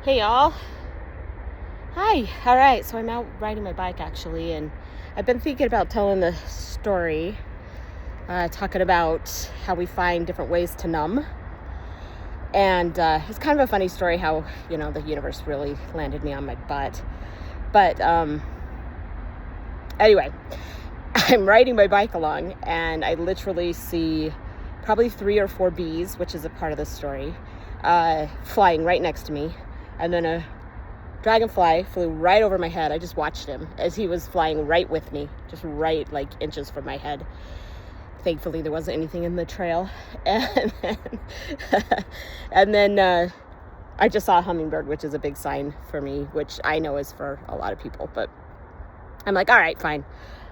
Hey y'all. Hi. All right. So I'm out riding my bike actually, and I've been thinking about telling the story, talking about how we find different ways to numb. And it's kind of a funny story how, the universe really landed me on my butt. But anyway, I'm riding my bike along and I literally see probably 3 or 4 bees, which is a part of the story, flying right next to me. And then a dragonfly flew right over my head. I just watched him as he was flying right with me, just right like inches from my head. Thankfully, there wasn't anything in the trail. And then I just saw a hummingbird, which is a big sign for me, which I know is for a lot of people. But I'm like, all right, fine.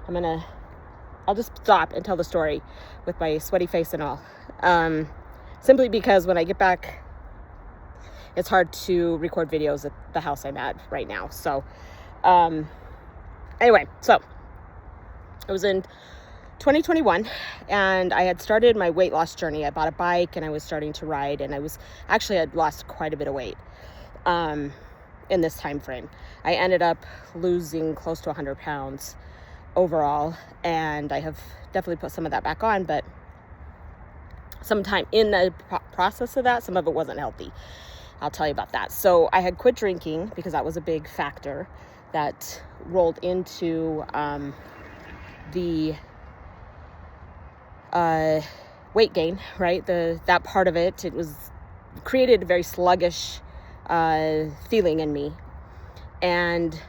I'll just stop and tell the story with my sweaty face and all. Simply because when I get back, it's hard to record videos at the house I'm at right now. So, anyway, so it was in 2021 and I had started my weight loss journey. I bought a bike and I was starting to ride, and I'd lost quite a bit of weight, in this time frame. I ended up losing close to 100 pounds overall, and I have definitely put some of that back on, but sometime in the process of that, some of it wasn't healthy. I'll tell you about that. So I had quit drinking because that was a big factor that rolled into the weight gain, right? That part of it was created a very sluggish feeling in me. And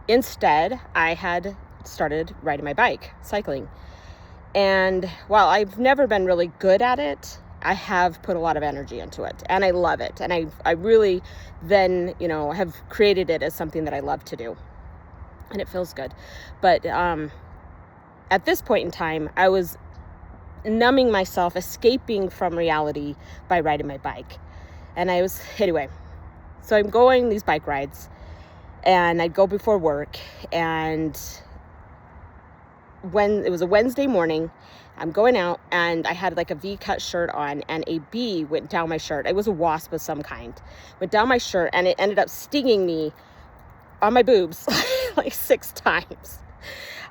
instead, I had started riding my bike, cycling. And while I've never been really good at it, I have put a lot of energy into it, and I love it. And I really then, have created it as something that I love to do, and it feels good. But at this point in time, I was numbing myself, escaping from reality by riding my bike. And anyway, so I'm going these bike rides, and I'd go before work, and when it was a Wednesday morning, I'm going out and I had like a V-cut shirt on, and a bee went down my shirt. It was a wasp of some kind. Went down my shirt, and it ended up stinging me on my boobs like 6 times.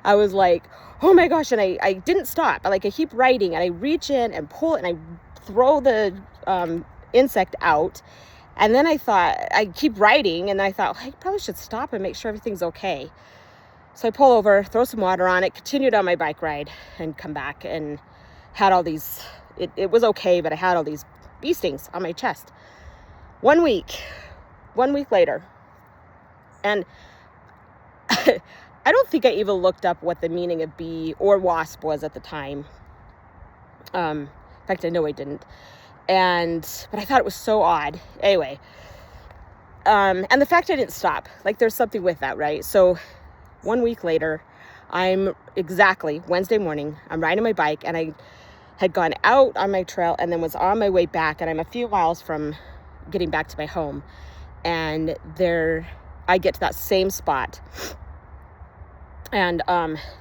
I was like, oh my gosh. And I didn't stop. I keep riding, and I reach in and pull it, and I throw the insect out. And then I thought, I keep riding, and I thought, I probably should stop and make sure everything's okay. So I pull over, throw some water on it, continued on my bike ride, and come back and had all these, it was okay, but I had all these bee stings on my chest. 1 week later. And I don't think I even looked up what the meaning of bee or wasp was at the time. In fact, I know I didn't. But I thought it was so odd. Anyway, and the fact I didn't stop, there's something with that, right? So 1 week later, I'm exactly Wednesday morning, I'm riding my bike, and I had gone out on my trail and then was on my way back, and I'm a few miles from getting back to my home. And I get to that same spot, and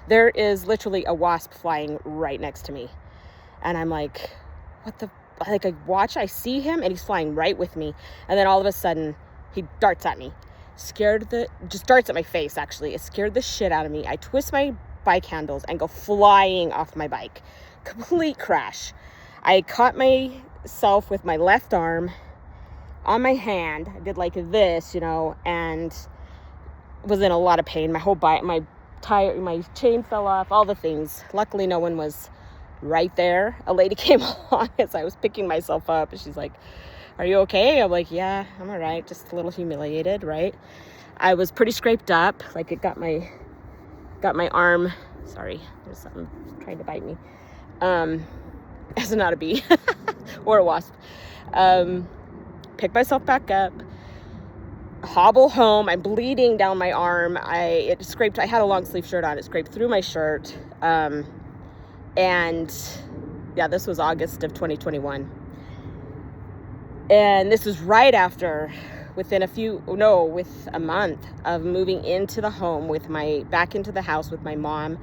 there is literally a wasp flying right next to me. And I'm like, I see him, and he's flying right with me. And then all of a sudden, he darts at me. Just darts at my face, actually. It scared the shit out of me. I twist my bike handles and go flying off my bike. Complete crash. I caught myself with my left arm on my hand. I did like this, and was in a lot of pain. My whole bike, my chain fell off, all the things. Luckily, no one was right there. A lady came along as I was picking myself up, and she's like, are you okay? I'm like, yeah, I'm all right. Just a little humiliated, right? I was pretty scraped up. It got my arm. Sorry, there's something trying to bite me. It's not a bee or a wasp. Pick myself back up, hobble home. I'm bleeding down my arm. I had a long sleeve shirt on. It scraped through my shirt. And yeah, this was August of 2021. And this was right after, with a month of moving into the home back into the house with my mom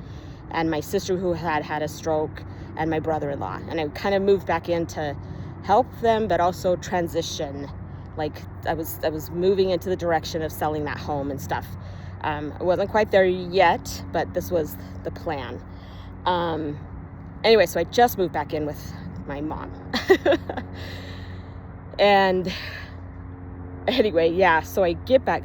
and my sister who had a stroke and my brother-in-law. And I kind of moved back in to help them, but also transition Like I was moving into the direction of selling that home and stuff. I wasn't quite there yet, but this was the plan. Anyway, so I just moved back in with my mom. And anyway, yeah, so I get back.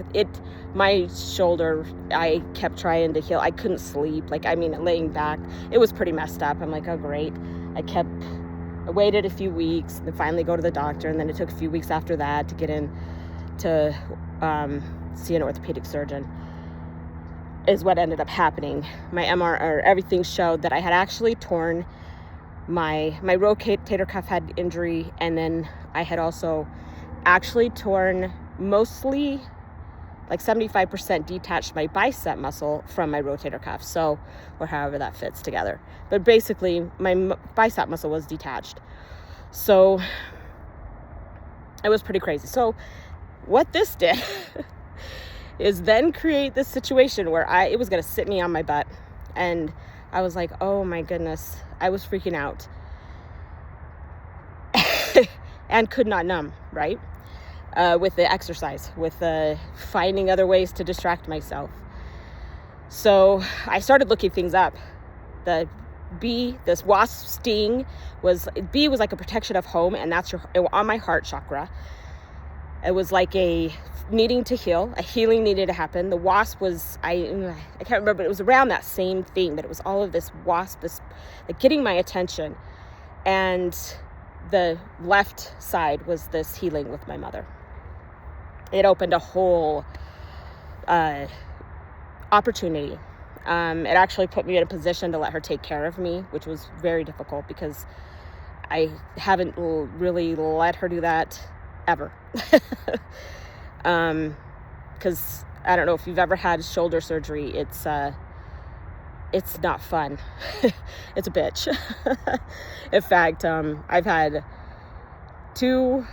My shoulder, I kept trying to heal. I couldn't sleep. Like, I mean, laying back, it was pretty messed up. I'm like, oh, great. I waited a few weeks and finally go to the doctor. And then it took a few weeks after that to get in to see an orthopedic surgeon, is what ended up happening. My MR, or everything showed that I had actually torn my rotator cuff had injury. And then I had also actually torn mostly like 75% detached my bicep muscle from my rotator cuff. So, or however that fits together. But basically my bicep muscle was detached. So it was pretty crazy. So what this did is then create this situation where it was going to sit me on my butt. And I was like, oh my goodness, I was freaking out and could not numb, right? With the exercise, with finding other ways to distract myself. So I started looking things up. This wasp sting was like a protection of home, and that's on my heart chakra. It was like a needing to heal, a healing needed to happen. The wasp was, I can't remember, but it was around that same thing, but it was all of this wasp, like getting my attention. And the left side was this healing with my mother. It opened a whole opportunity. It actually put me in a position to let her take care of me, which was very difficult because I haven't really let her do that ever. Because I don't know if you've ever had shoulder surgery. It's not fun. It's a bitch. In fact, I've had two,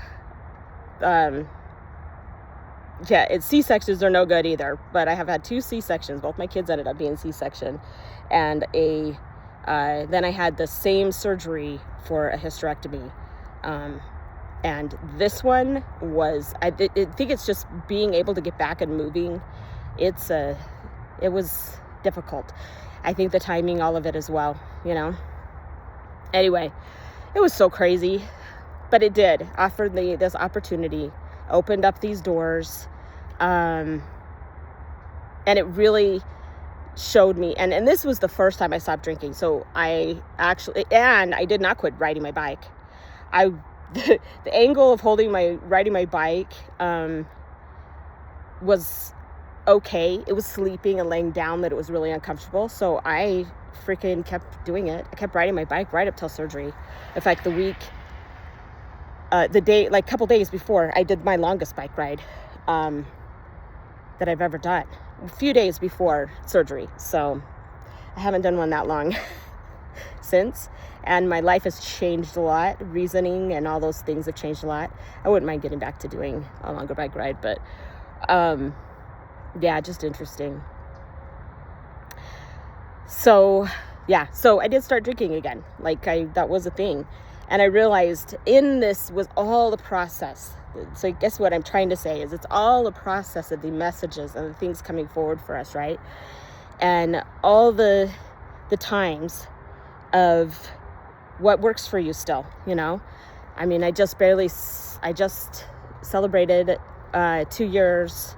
C-sections are no good either, but I have had 2 C-sections. Both my kids ended up being C-section, and then I had the same surgery for a hysterectomy. And this one was, I think it's just being able to get back and moving. It was difficult. I think the timing, all of it as well, Anyway, it was so crazy, but it did offer this opportunity, opened up these doors, and it really showed me, and this was the first time I stopped drinking. So I did not quit riding my bike. The angle of riding my bike was okay. It was sleeping and laying down that it was really uncomfortable. So I freaking kept doing it. I kept riding my bike right up till surgery. In fact, couple days before, I did my longest bike ride that I've ever done. A few days before surgery. So I haven't done one that long since. And my life has changed a lot. Reasoning and all those things have changed a lot. I wouldn't mind getting back to doing a longer bike ride, but yeah, just interesting. So I did start drinking again. That was a thing. And I realized in this was all the process. So I guess what I'm trying to say is it's all a process of the messages and the things coming forward for us, right? And all the times of what works for you still, I mean, I just celebrated 2 years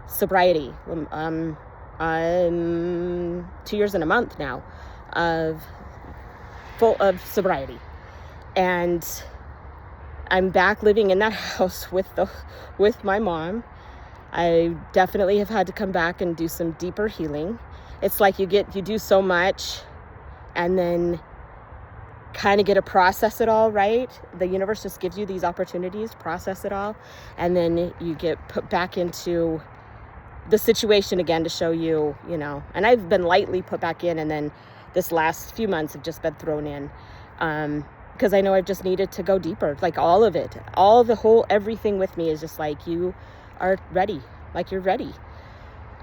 sobriety, 2 years and a month now full of sobriety. And I'm back living in that house with my mom. I definitely have had to come back and do some deeper healing. It's like you do so much and then kind of get to process it all, right? The universe just gives you these opportunities, process it all, and then you get put back into the situation again to show you, and I've been lightly put back in, and then this last few months have just been thrown in, because I know I've just needed to go deeper, like all of it, everything with me is just like, you are ready, like you're ready,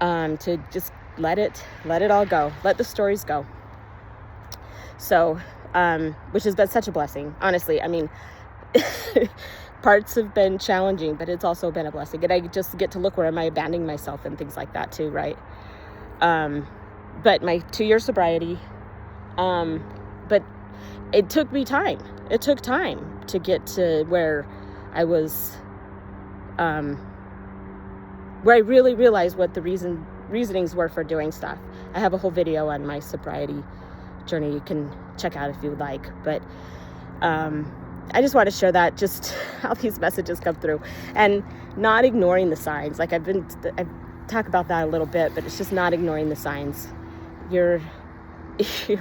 to just let it all go, let the stories go. So, which has been such a blessing, honestly. I mean, parts have been challenging, but it's also been a blessing. And I just get to look where am I abandoning myself and things like that too, right? But my 2-year sobriety, but it took me time. It took time to get to where I was, where I really realized what the reasonings were for doing stuff. I have a whole video on my sobriety journey you can check out if you would like. But I just want to share that, just how these messages come through, and not ignoring the signs. Like I talk about that a little bit, but it's just not ignoring the signs. Your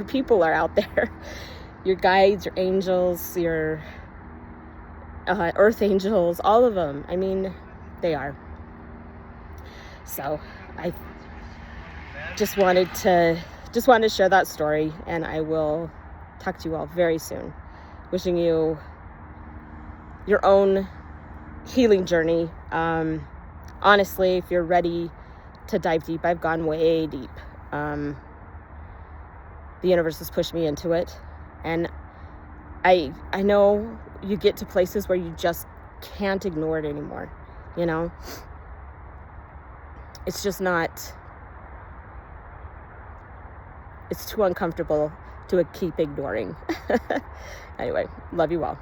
people are out there. Your guides, your angels, your earth angels, all of them. I mean, they are. So I just wanted to share that story, and I will talk to you all very soon. Wishing you your own healing journey. Honestly, if you're ready to dive deep, I've gone way deep. The universe has pushed me into it, and I know you get to places where you just can't ignore it anymore. You know, it's just not. It's too uncomfortable to keep ignoring. Anyway, love you all.